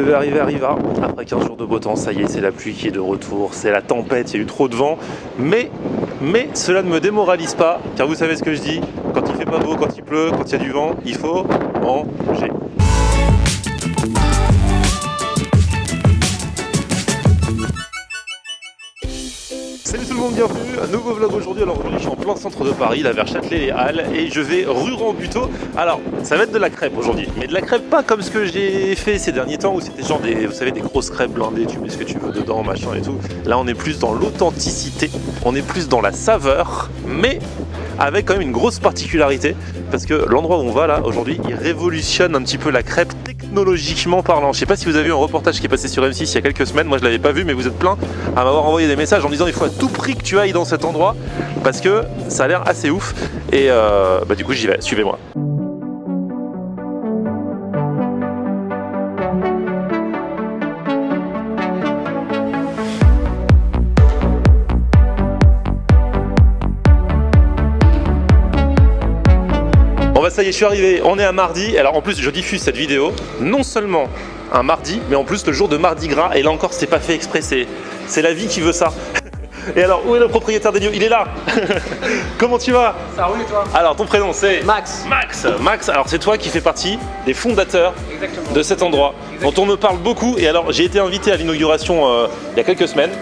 devait arriver arriva. Après 15 jours de beau temps, ça y est, c'est la pluie qui est de retour, c'est la tempête, il y a eu trop de vent. Mais cela ne me démoralise pas, car vous savez ce que je dis, quand il fait pas beau, quand il pleut, quand il y a du vent, il faut manger. Salut tout le monde, bienvenue, un nouveau vlog aujourd'hui. Alors aujourd'hui je suis en plein centre de Paris, là vers Châtelet-les-Halles, et je vais rue Rambuteau. Alors ça va être de la crêpe aujourd'hui, mais de la crêpe pas comme ce que j'ai fait ces derniers temps où c'était genre des, vous savez, des grosses crêpes blindées, tu mets ce que tu veux dedans, machin et tout. Là on est plus dans l'authenticité, on est plus dans la saveur, mais avec quand même une grosse particularité, parce que l'endroit où on va là aujourd'hui, il révolutionne un petit peu la crêpe technologiquement parlant. Je sais pas si vous avez vu un reportage qui est passé sur M6 il y a quelques semaines, moi je l'avais pas vu, mais vous êtes plein à m'avoir envoyé des messages en me disant il faut à tout prix que tu ailles dans cet endroit, parce que ça a l'air assez ouf, et du coup j'y vais, suivez-moi. Bon bah ça y est, je suis arrivé, on est à mardi. Alors en plus je diffuse cette vidéo non seulement un mardi, mais en plus le jour de Mardi Gras, et là encore c'est pas fait exprès, c'est la vie qui veut ça. Et alors où est le propriétaire des lieux? Il est là. Comment tu vas? Ça roule et toi? Alors ton prénom c'est Max. Max, alors c'est toi qui fais partie des fondateurs Exactement. de cet endroit dont on me parle beaucoup. Et alors j'ai été invité à l'inauguration il y a quelques semaines.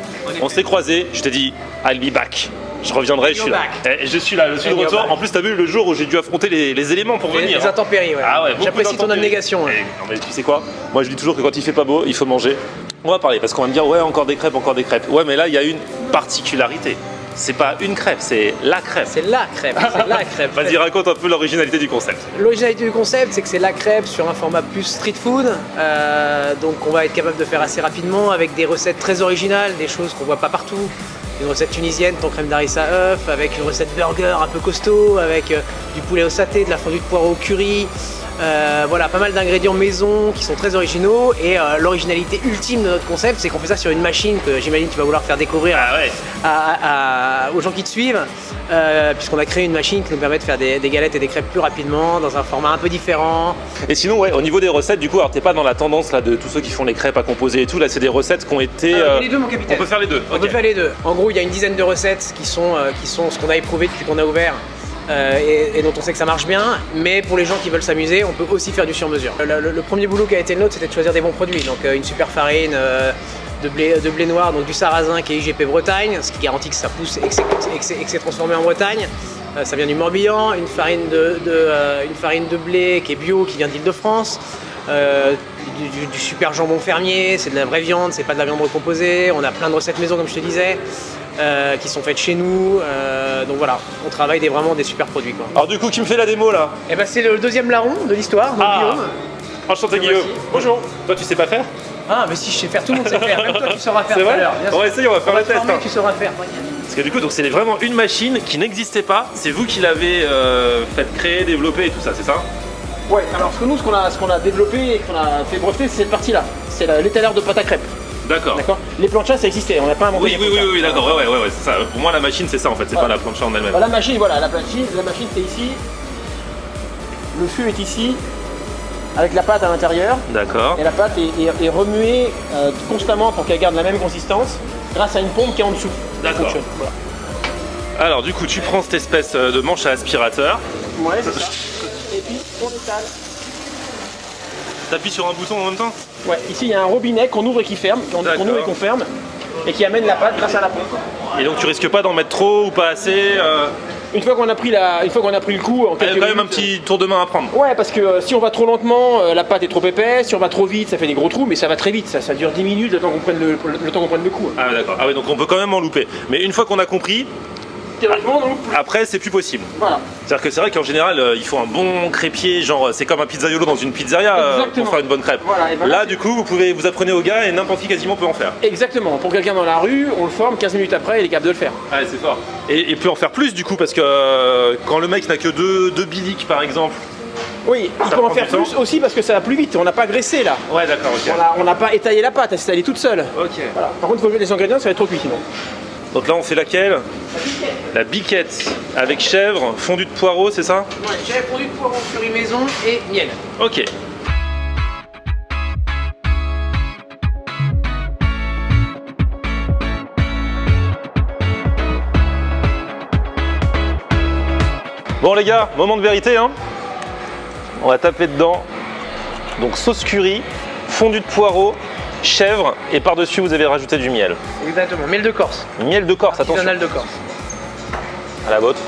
On s'est croisés, je t'ai dit I'll be back. Je reviendrai, je suis là. Et je suis là, je suis de retour. En plus, t'as vu le jour où j'ai dû affronter les éléments pour venir. Les intempéries, ouais. Ah ouais, j'apprécie ton abnégation. Ouais. Non mais tu sais quoi? Moi je dis toujours que quand il fait pas beau, il faut manger. On va parler parce qu'on va me dire ouais, encore des crêpes, encore des crêpes. Ouais, mais là il y a une particularité. C'est pas une crêpe, c'est la crêpe. C'est la crêpe, c'est la crêpe. Vas-y, raconte un peu l'originalité du concept. L'originalité du concept, c'est que c'est la crêpe sur un format plus street food. Donc on va être capable de faire assez rapidement avec des recettes très originales, des choses qu'on voit pas partout. Une recette tunisienne, ton crème d'harissa œuf, avec une recette burger un peu costaud, avec du poulet au saté, de la fondue de poireaux au curry. Voilà, pas mal d'ingrédients maison qui sont très originaux, et l'originalité ultime de notre concept, c'est qu'on fait ça sur une machine que j'imagine tu vas vouloir faire découvrir aux gens qui te suivent, puisqu'on a créé une machine qui nous permet de faire des galettes et des crêpes plus rapidement, dans un format un peu différent. Et sinon, ouais, au niveau des recettes, du coup, alors t'es pas dans la tendance là de tous ceux qui font les crêpes à composer et tout, là c'est des recettes qui ont été... Les deux, mon capitaine. On peut faire les deux. On peut faire les deux. En gros, il y a une dizaine de recettes qui sont ce qu'on a éprouvé depuis qu'on a ouvert. Et dont on sait que ça marche bien, mais pour les gens qui veulent s'amuser, on peut aussi faire du sur-mesure. Le premier boulot qui a été le nôtre, c'était de choisir des bons produits, donc une super farine de blé noir, donc du sarrasin qui est IGP Bretagne, ce qui garantit que ça pousse et que c'est transformé en Bretagne. Ça vient du Morbihan, une farine de blé qui est bio, qui vient d'Île-de-France. Du super jambon fermier, c'est de la vraie viande, c'est pas de la viande recomposée. On a plein de recettes maison, comme je te disais, qui sont faites chez nous. Donc voilà, on travaille vraiment des super produits, quoi. Alors du coup, qui me fait la démo là? Et ben c'est le deuxième larron de l'histoire, donc Guillaume. Enchanté Guillaume. Bonjour. Toi tu sais pas faire? Ah mais si, je sais faire, tout le monde sait faire, même toi tu sauras faire tout à l'heure. On va essayer, on va faire le test. Tu sauras faire. Parce que du coup, donc c'est vraiment une machine qui n'existait pas, c'est vous qui l'avez fait créer, développer et tout ça, c'est ça? Ouais, alors ce qu'on a développé et qu'on a fait breveter, c'est cette partie-là. C'est l'étaleur de pâte à crêpes. D'accord. Les planchas, ça existait, on n'a pas inventé. Oui, d'accord, ouais, c'est ça. Pour moi, la machine, c'est ça en fait, c'est pas la plancha en elle-même. Bah, la machine, c'est ici. Le feu est ici, avec la pâte à l'intérieur. D'accord. Et la pâte est remuée constamment pour qu'elle garde la même consistance, grâce à une pompe qui est en dessous. D'accord. Voilà. Alors, du coup, tu prends cette espèce de manche à aspirateur. Ouais, c'est ça. Et puis, on étale. T'appuies sur un bouton en même temps? Ouais, ici il y a un robinet qu'on ouvre et qui ferme, qu'on ouvre et qu'on ferme, et qui amène la pâte grâce à la pompe. Et donc tu risques pas d'en mettre trop ou pas assez? Une fois qu'on a pris le coup, en quelques il y a quand même minutes, un petit tour de main à prendre. Ouais, parce que si on va trop lentement, la pâte est trop épaisse, si on va trop vite, ça fait des gros trous, mais ça va très vite, ça dure 10 minutes le temps qu'on prenne le coup. Ah d'accord, ah ouais, donc on peut quand même en louper. Mais une fois qu'on a compris, théoriquement, non. Après c'est plus possible. Voilà. C'est-à-dire que c'est vrai qu'en général il faut un bon crêpier, genre c'est comme un pizzaiolo dans une pizzeria pour faire une bonne crêpe. Voilà, ben là du coup vous apprenez au gars et n'importe qui quasiment peut en faire. Exactement, pour quelqu'un dans la rue, on le forme, 15 minutes après il est capable de le faire. Ouais, c'est fort. Et peut en faire plus du coup parce que quand le mec n'a que deux biliques par exemple. Oui, il peut en faire plus aussi parce que ça va plus vite, on n'a pas graissé là. Ouais d'accord, ok. On n'a pas étayé la pâte, elle est toute seule. Ok. Voilà. Par contre il faut jouer les ingrédients, ça va être trop cuit sinon. Donc là on fait laquelle? La biquette avec chèvre, fondue de poireaux, c'est ça? Ouais, chèvre, fondue de poireaux, curry maison et miel. Ok. Bon les gars, moment de vérité, hein. On va taper dedans. Donc sauce curry, fondu de poireau, chèvre et par-dessus vous avez rajouté du miel. Exactement, miel de Corse. Miel de Corse, attention. Artisanal de Corse. À la vôtre.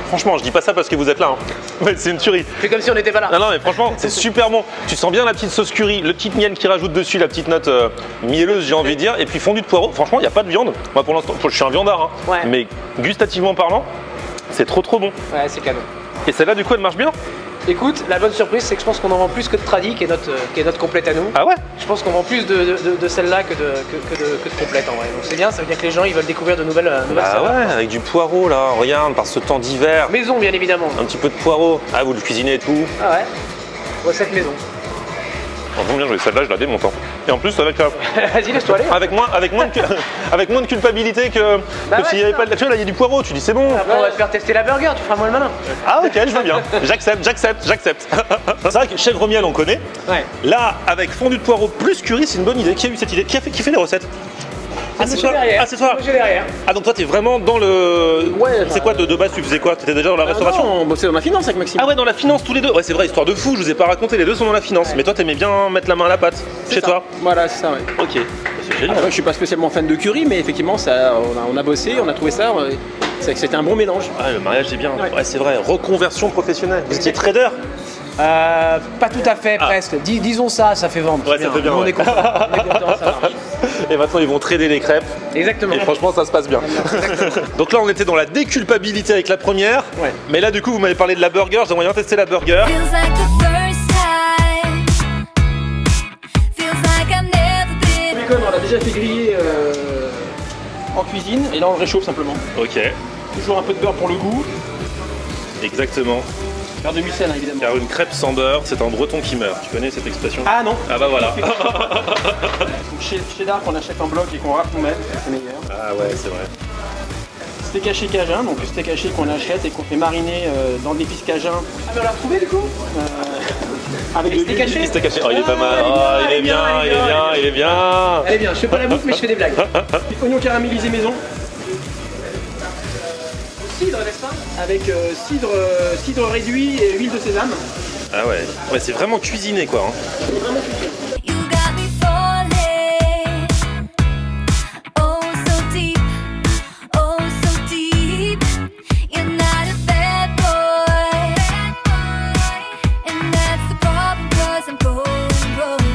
Franchement, je dis pas ça parce que vous êtes là. Hein. Ouais, c'est une tuerie. C'est comme si on n'était pas là. Non, mais franchement, c'est super bon. Tu sens bien la petite sauce curry, le petit miel qui rajoute dessus, la petite note mielleuse, j'ai envie de dire. Et puis fondu de poireau. Franchement, il n'y a pas de viande. Moi, pour l'instant, je suis un viandard. Hein. Ouais. Mais gustativement parlant, c'est trop bon. Ouais, c'est canon. Et celle-là, du coup, elle marche bien? Écoute, la bonne surprise, c'est que je pense qu'on en vend plus que de Tradi, qui est notre complète à nous. Ah ouais? Je pense qu'on vend plus de celle-là que de complète en vrai. Donc c'est bien, ça veut dire que les gens ils veulent découvrir de nouvelles Bah saveurs. ouais, avec du poireau là, regarde, par ce temps d'hiver. Maison, bien évidemment. Un petit peu de poireau. Ah, vous le cuisinez et tout. Ah ouais. Recette maison. Franchement, bien joué, celle-là, je la démonte. Hein. Et en plus, avec, Vas-y, laisse-toi aller. avec moins de culpabilité que Bah s'il n'y ouais, avait ça. pas de la. Tu vois, là, il y a du poireau, tu dis c'est bon. Après, on va te faire tester la burger, tu feras moins le malin. Ah, ok, je veux bien. J'accepte. C'est vrai que chèvre miel, on connaît. Ouais. Là, avec fondu de poireau plus curry, c'est une bonne idée. Qui a eu cette idée? Qui fait les recettes? Ah, c'est toi? derrière. Ah, c'est toi? Monsieur derrière. Ah, donc toi, t'es vraiment dans le. Ouais, C'est quoi de base, tu faisais quoi? T'étais déjà dans la restauration? Non, on bossait dans la finance avec Maxime. Ah ouais, dans la finance tous les deux. Ouais, c'est vrai, histoire de fou, je vous ai pas raconté, les deux sont dans la finance. Ouais. Mais toi, t'aimais bien mettre la main à la pâte chez toi? Voilà, c'est ça, ouais. Ok, c'est génial. Après, je suis pas spécialement fan de curry, mais effectivement, on a bossé, on a trouvé ça, c'est que c'était un bon mélange. Ah, le mariage est bien. Ouais. Ouais, c'est vrai. Reconversion professionnelle. Vous étiez trader? Pas tout à fait, presque. Disons ça fait vendre. Ouais, c'est ça fait bien, On ouais. est content, ça marche. Et maintenant, ils vont trader les crêpes. Exactement. Et franchement, ça se passe bien. Donc là, on était dans la déculpabilité avec la première. Ouais. Mais là, du coup, vous m'avez parlé de la burger. J'aimerais bien tester la burger. Feels like the first time. Feels like I've never been. Le bacon, on l'a déjà fait griller en cuisine, et là on le réchauffe simplement. Ok, Toujours un peu de beurre pour le goût, exactement. beurre de Mucel, hein, évidemment. Car une crêpe sans beurre, c'est un breton qui meurt. Tu connais cette expression? Ah non. Ah bah voilà. Cheddar qu'on achète en bloc et qu'on râpe nous-mêmes, c'est meilleur. Ah ouais, c'est vrai. Steak haché cajun, donc le steak haché qu'on achète et qu'on fait mariner dans de l'épice cajun Ah, mais on l'a retrouvé du coup avec de steak l'huile. haché Steak haché. Oh, il est pas mal. Oh, il est bien, il est bien. Elle est bien, je fais pas la bouffe mais je fais des blagues. Oignons caramélisés maison, Cidre, n'est-ce pas? avec cidre réduit et huile de sésame. Ah ouais. Ouais, c'est vraiment cuisiné quoi. Hein. You got me falling. Oh, so deep. Oh, so deep. You're not a bad boy. And that's the problem, 'cause I'm going broke.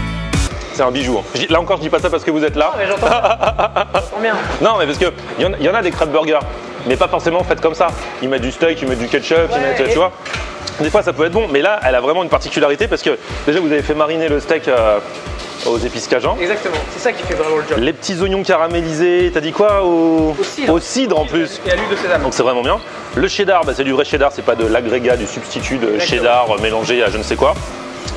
C'est un bijou. Hein. Là encore, je dis pas ça parce que vous êtes là. Ah, mais j'entends ça. J'entends bien. Non, mais parce que y en a des crêpes burgers, mais pas forcément faites comme ça. Ils mettent du steak, ils mettent du ketchup, ils Ouais, mettent, et- tu vois. Des fois, ça peut être bon, mais là, elle a vraiment une particularité parce que déjà, vous avez fait mariner le steak aux épices cajun. Exactement, c'est ça qui fait vraiment le job. Les petits oignons caramélisés, t'as dit quoi? Au cidre en plus. Et à l'huile de sésame. Donc c'est vraiment bien. Le cheddar, bah, c'est du vrai cheddar, c'est pas de l'agrégat, du substitut de Exactement. cheddar mélangé à je ne sais quoi.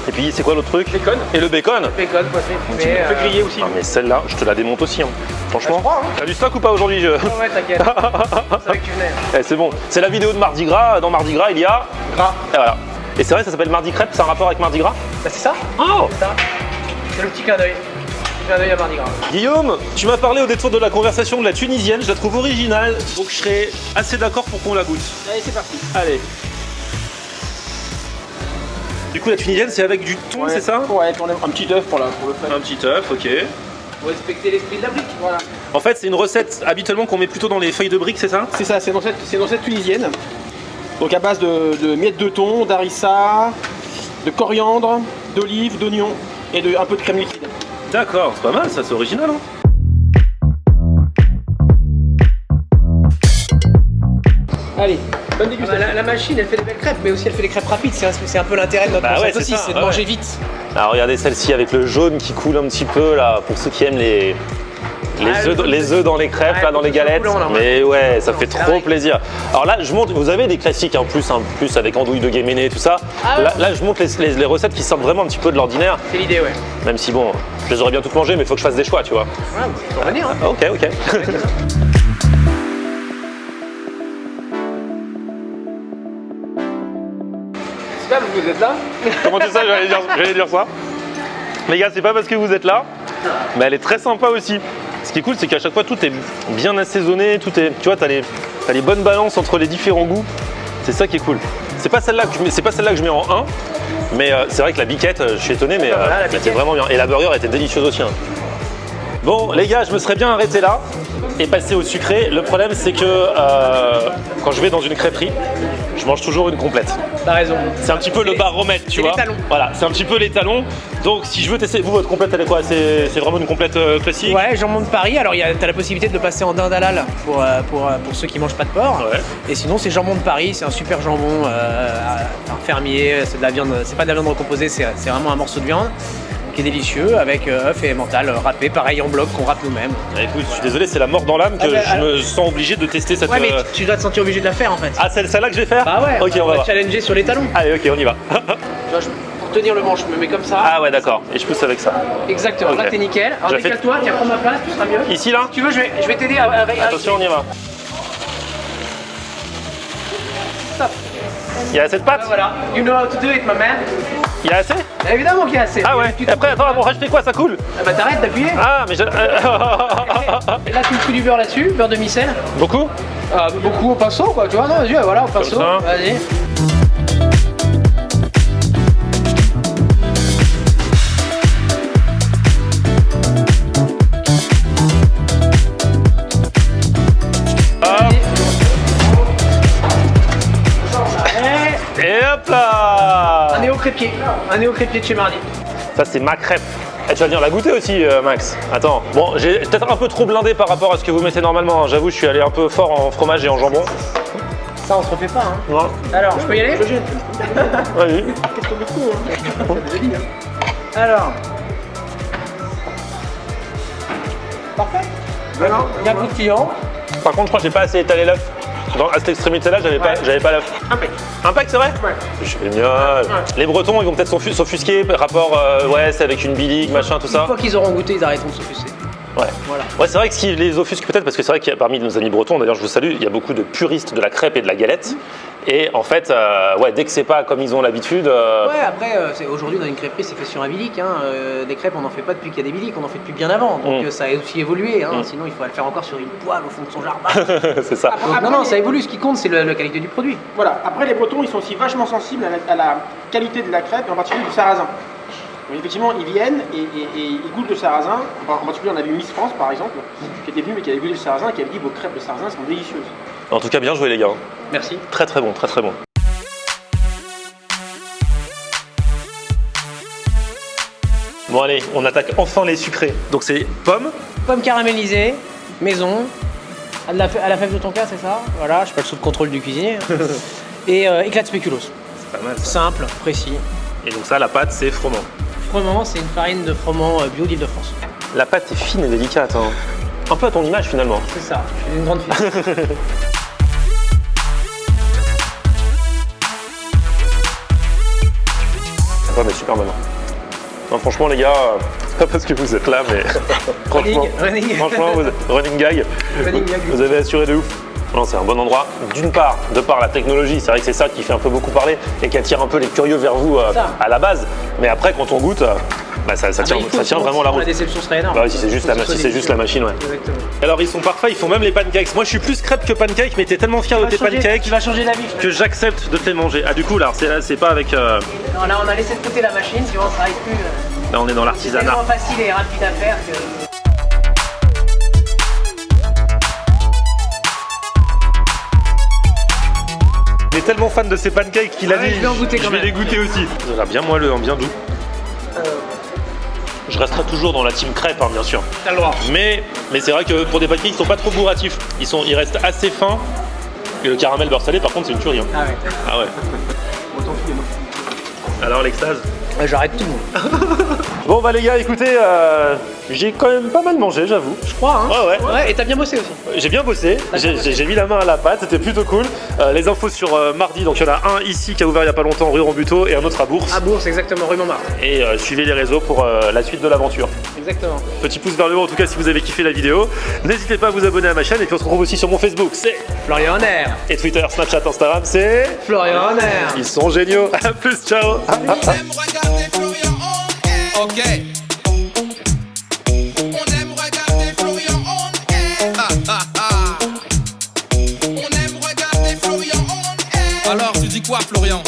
Et puis c'est quoi l'autre truc? Bacon. Et le bacon. Bacon, poisson, On peut griller aussi. Ah, mais celle-là, je te la démonte aussi. Hein. Franchement, je crois, hein. t'as du stock ou pas aujourd'hui? Ah ouais, t'inquiète. Je savais que tu venais. Eh, c'est bon, c'est la vidéo de Mardi Gras. Dans Mardi Gras, il y a Gras. Et voilà. Et c'est vrai, ça s'appelle Mardi Crêpe, c'est un rapport avec Mardi Gras? Bah c'est ça, Oh c'est ça. C'est le petit clin d'œil. Petit clin d'œil à Mardi Gras. Guillaume, tu m'as parlé au détour de la conversation de la tunisienne, je la trouve originale, donc je serais assez d'accord pour qu'on la goûte. Allez, c'est parti. Allez. Du coup, la tunisienne, c'est avec du thon, c'est ça? Ouais, un petit œuf pour le fun. Un petit œuf, ok. Faut respecter l'esprit de la brique. Voilà. En fait, c'est une recette habituellement qu'on met plutôt dans les feuilles de briques, c'est ça? C'est ça, c'est une recette tunisienne. Donc à base de miettes de thon, d'harissa, de coriandre, d'olive, d'oignon et un peu de crème liquide. D'accord, c'est pas mal, ça, c'est original. Hein. Allez, bonne Ah bah, dégustation. la machine, elle fait des belles crêpes, mais aussi elle fait des crêpes rapides. C'est un peu l'intérêt de notre Bah ouais, concept c'est aussi, ça, c'est de ouais, manger ouais. vite. Alors regardez celle-ci avec le jaune qui coule un petit peu là, pour ceux qui aiment les œufs dans les crêpes, Ouais, là, dans les c'est galettes. coulant, là, ouais. Mais ouais, ça fait c'est trop vrai. plaisir. Alors là, je montre, vous avez des classiques en plus avec andouille de guéméné et tout ça. Ah ouais. Là, je montre les recettes qui sortent vraiment un petit peu de l'ordinaire. C'est l'idée, ouais. Même si bon, je les aurais bien toutes mangées, mais il faut que je fasse des choix, tu vois. Ouais, faut revenir, hein. Ok, ok. C'est pas parce que vous êtes là. Comment tu sais, j'allais dire ça. Les gars, c'est pas parce que vous êtes là, mais elle est très sympa aussi. Ce qui est cool, c'est qu'à chaque fois, tout est bien assaisonné, tout est, tu vois, t'as T'as les bonnes balances entre les différents goûts. C'est ça qui est cool. C'est pas celle-là que je mets en 1, mais c'est vrai que la biquette, je suis étonné, mais Voilà, la c'était biquette. vraiment bien. Et la burger était délicieuse aussi. Hein. Bon, les gars, je me serais bien arrêté là et passé au sucré. Le problème, c'est que quand je vais dans une crêperie, je mange toujours une complète. T'as raison. C'est un petit peu le baromètre, tu c'est vois. les talons. Voilà, c'est un petit peu les talons. Donc, si je veux tester, vous, votre complète, elle est quoi? C'est vraiment une complète classique? Ouais, jambon de Paris. Alors, t'as la possibilité de le passer en dinde halal pour ceux qui mangent pas de porc. Ouais. Et sinon, c'est jambon de Paris. C'est un super jambon fermier. C'est de la viande. C'est pas de la viande recomposée. C'est vraiment un morceau de viande qui est délicieux avec œufs et emmental râpé, pareil en bloc qu'on râpe nous-mêmes. Ah, écoute, je suis désolé, c'est la mort dans l'âme que Ah bah, je me sens obligé de tester cette. Ouais, mais tu dois te sentir obligé de la faire en fait. Ah, c'est celle-là que je vais faire? Bah ouais. Ok, on va voir. challenger sur les talons. Allez, ok, on y va. Tu vois, pour tenir le manche, je me mets comme ça. Ah ouais, d'accord. Et je pousse avec ça. Exactement. Ok. Là, t'es nickel. Alors J'ai fait- décale-toi, tiens, prends ma place, tu seras mieux. Ici, là? Si tu veux, je vais t'aider avec. Attention, on y va. Stop. Il y a assez de pâtes? Voilà. You know how to do it, my man. Il y a assez? Évidemment qu'il y a assez. Ah ouais. Et après, attends, bon, je fais quoi? Ça coule? Ah bah t'arrêtes d'appuyer. Ah, mais je. Là, tu me fous du beurre là-dessus, beurre de micelle. Beaucoup? Beaucoup au pinceau, quoi. Tu vois, non, vas-y, voilà, au pinceau. ça. Vas-y. Et hop là! Un néo-crépier. Un néo-crépier de chez Mardi. Ça, c'est ma crêpe. Eh, tu vas venir la goûter aussi, Max. Attends. Bon, j'ai peut-être un peu trop blindé par rapport à ce que vous mettez normalement. Hein. J'avoue, je suis allé un peu fort en fromage et en jambon. Ça, on se refait pas, hein. Non. Alors, je peux y aller? Vas-y. Alors. Parfait. Bien croustillant. Par contre, je crois que j'ai pas assez étalé l'œuf. À cette extrémité-là, j'avais pas l'œuf. Un pack, c'est vrai? Ouais. Génial. Les Bretons, ils vont peut-être s'offusquer par rapport, ouais, c'est avec une bilique, machin, tout Une ça. fois qu'ils auront goûté, ils arrêteront de s'offusquer. Ouais. Voilà. Ouais, c'est vrai que ce qui les offusque peut-être, parce que c'est vrai qu'il y a parmi nos amis bretons, d'ailleurs je vous salue, il y a beaucoup de puristes de la crêpe et de la galette. Et en fait, ouais, dès que c'est pas comme ils ont l'habitude. Ouais, après, aujourd'hui dans une crêperie, c'est fait sur un bilic. Hein. Des crêpes, on n'en fait pas depuis qu'il y a des bilics, on en fait depuis bien avant. Donc ça a aussi évolué. Hein. Sinon, il faudrait le faire encore sur une poêle au fond de son jardin. c'est ça. Donc, non, ça évolue. Ce qui compte, c'est la qualité du produit. Voilà, après les Bretons, ils sont aussi vachement sensibles à la qualité de la crêpe, et en particulier du sarrasin. Donc, effectivement, ils viennent et ils goûtent le sarrasin. En particulier, on a vu Miss France, par exemple, qui était venue mais qui avait goûté le sarrasin et qui avait dit vos crêpes de sarrasin sont délicieuses. En tout cas, bien joué les gars. Merci. Très très bon, très très bon. Bon allez, on attaque enfin les sucrés. Donc c'est pommes. Pommes caramélisées, maison, à la fève de tonka, c'est ça? Voilà, je suis pas le sous de contrôle du cuisinier. Et éclat de spéculoos. C'est pas mal ça. Simple, précis. Et donc ça, la pâte, c'est froment. Froment, c'est une farine de froment bio d'Île-de-France. La pâte est fine et délicate. Hein. Un peu à ton image finalement. C'est ça, je suis une grande fille. Ouais, mais super maintenant. Non, franchement, les gars, c'est pas parce que vous êtes là, mais franchement, Running. franchement, running gag, Running gag. vous avez assuré de ouf. Non, c'est un bon endroit. D'une part, de par la technologie, c'est vrai que c'est ça qui fait un peu beaucoup parler et qui attire un peu les curieux vers vous à la base. Mais après, quand on goûte, bah, ça tient vraiment la route. La déception serait énorme. Bah oui, si c'est juste, la machine, ouais. Exactement. Alors ils sont parfaits, ils font même les pancakes. Moi je suis plus crêpe que pancake, mais t'es tellement fier de tes pancakes Tu vas changer d'avis. que j'accepte de te les manger. Ah du coup là, c'est pas avec... Non, là, on a laissé de côté la machine, tu vois, ça arrive plus. Là on est dans C'est l'artisanat. tellement facile et rapide à faire que. Il est tellement fan de ces pancakes qu'il a Ah ouais, dit je vais en goûter quand je vais même. les goûter aussi. Ça a l'air bien moelleux, hein, bien doux. Je resterai toujours dans la team crêpe, hein, bien sûr. T'as le droit. Mais c'est vrai que pour des pancakes, ils sont pas trop bourratifs. Ils restent assez fins. Et le caramel beurre salé, par contre, c'est une tuerie. Hein. Ah ouais. Ah ouais. Alors l'extase. J'arrête tout. Bon bah les gars, écoutez, j'ai quand même pas mal mangé, j'avoue. Je crois, hein. Ouais. Ouais, et t'as bien bossé aussi. J'ai bien bossé, j'ai mis la main à la pâte, c'était plutôt cool. Les infos sur Mardi, donc il y en a un ici qui a ouvert il y a pas longtemps, rue Rambuteau, et un autre à Bourse. À Bourse, exactement, rue Montmartre. Et suivez les réseaux pour la suite de l'aventure. Exactement. Petit pouce vers le haut en tout cas si vous avez kiffé la vidéo. N'hésitez pas à vous abonner à ma chaîne et puis on se retrouve aussi sur mon Facebook, c'est Florian Honner. et Twitter, Snapchat, Instagram, c'est... Florian Honner. Ils sont géniaux, à plus, ciao. On aime regarder Florian on air. Ok. On aime regarder Florian on air. On aime quoi, Florian?